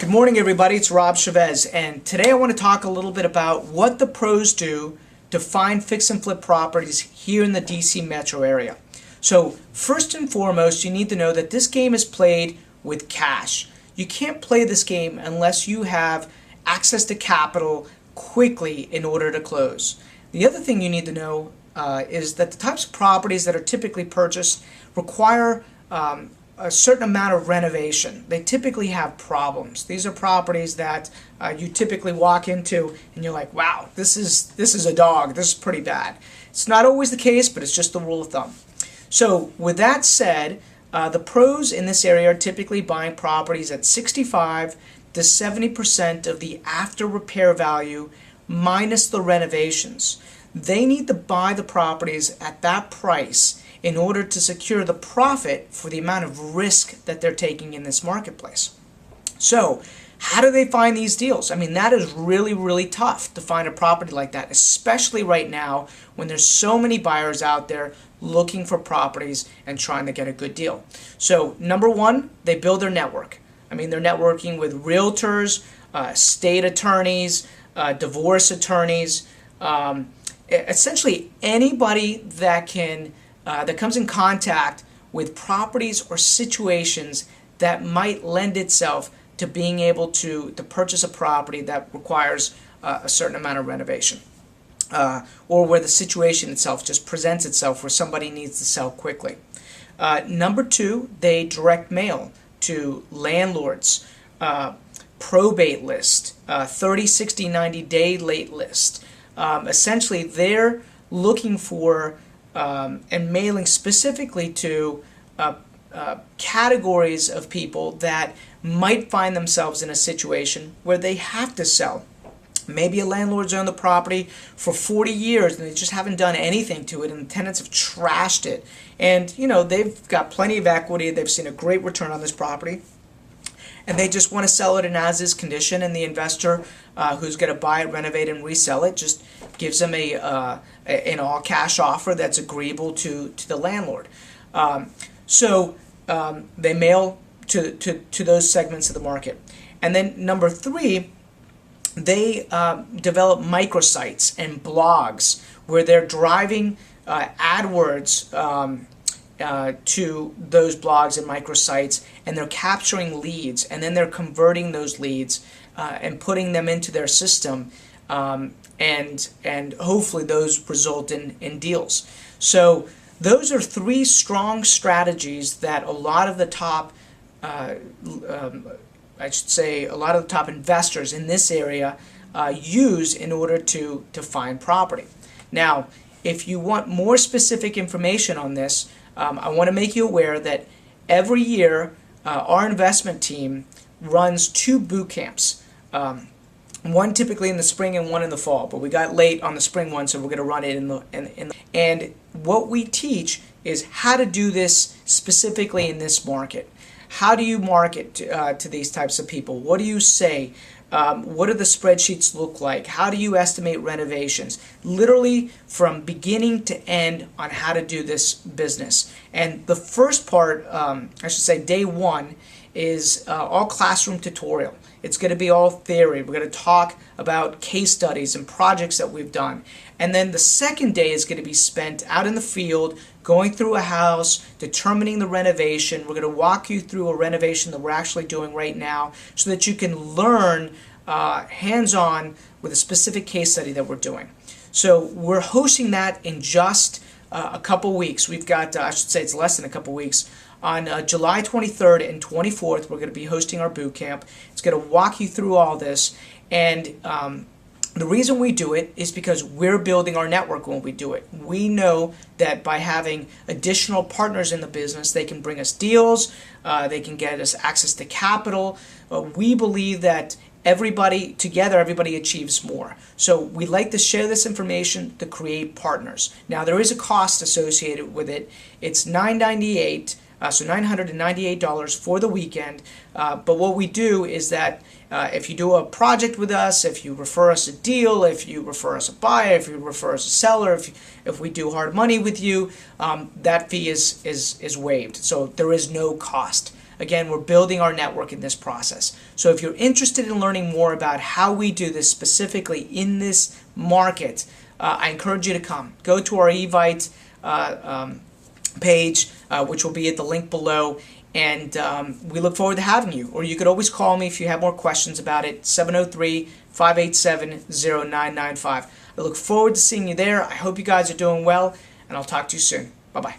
Good morning, everybody. It's Rob Chevez, and today I want to talk a little bit about what the pros do to find fix and flip properties here in the DC metro area. So first and foremost, you need to know that this game is played with cash. You can't play this game unless you have access to capital quickly in order to close. The other thing you need to know is that the types of properties that are typically purchased require a certain amount of renovation. They typically have problems. These are properties that you typically walk into and you're like, wow, this is a dog. This is pretty bad. It's not always the case, but it's just the rule of thumb. So with that said, the pros in this area are typically buying properties at 65 to 70% of the after repair value minus the renovations. They need to buy the properties at that price in order to secure the profit for the amount of risk that they're taking in this marketplace. So how do they find these deals? I mean, that is really, really tough to find a property like that, especially right now when there's so many buyers out there looking for properties and trying to get a good deal. So number one, they build their network. I mean, they're networking with realtors, state attorneys, divorce attorneys, essentially anybody that comes in contact with properties or situations that might lend itself to being able to purchase a property that requires a certain amount of renovation, or where the situation itself just presents itself where somebody needs to sell quickly. Number two, they direct mail to landlords, probate list, 30, 60, 90-day late list. Essentially, they're looking for and mailing specifically to categories of people that might find themselves in a situation where they have to sell. Maybe a landlord's owned the property for 40 years and they just haven't done anything to it, and the tenants have trashed it. And they've got plenty of equity, they've seen a great return on this property, and they just want to sell it in as-is condition, and the investor who's going to buy it, renovate, and resell it just gives them an all-cash offer that's agreeable to the landlord. So they mail to those segments of the market. And then number three, they develop microsites and blogs where they're driving AdWords to those blogs and microsites, and they're capturing leads, and then they're converting those leads and putting them into their system, and hopefully those result in deals. So those are three strong strategies that a lot of the top a lot of the top investors in this area use in order to find property. Now, if you want more specific information on this, I want to make you aware that every year our investment team runs two boot camps. One typically in the spring and one in the fall, but we got late on the spring one, so we're going to run it in the and what we teach is how to do this specifically in this market. How do you market to these types of people? What do you say? What do the spreadsheets look like? How do you estimate renovations? Literally from beginning to end on how to do this business. And the first part, I should say day one, is all classroom tutorial. It's going to be all theory. We're going to talk about case studies and projects that we've done. And then the second day is going to be spent out in the field, going through a house, determining the renovation. We're going to walk you through a renovation that we're actually doing right now so that you can learn hands-on with a specific case study that we're doing. So we're hosting that in just a couple weeks. We've got, I should say it's less than a couple weeks. On July 23rd and 24th, we're going to be hosting our boot camp. It's going to walk you through all this, and the reason we do it is because we're building our network when we do it. We know that by having additional partners in the business, they can bring us deals, they can get us access to capital. We believe that everybody together, everybody achieves more. So we like to share this information to create partners. Now, there is a cost associated with it. It's $998. So $998 for the weekend. But what we do is that if you do a project with us, if you refer us a deal, if you refer us a buyer, if you refer us a seller, if we do hard money with you, that fee is waived. So there is no cost Again, we're building our network in this process. So if you're interested in learning more about how we do this specifically in this market, I encourage you to come. Go to our Evite page, which will be at the link below, and we look forward to having you. Or you could always call me if you have more questions about it, 703-587-0995. I look forward to seeing you there. I hope you guys are doing well, and I'll talk to you soon. Bye-bye.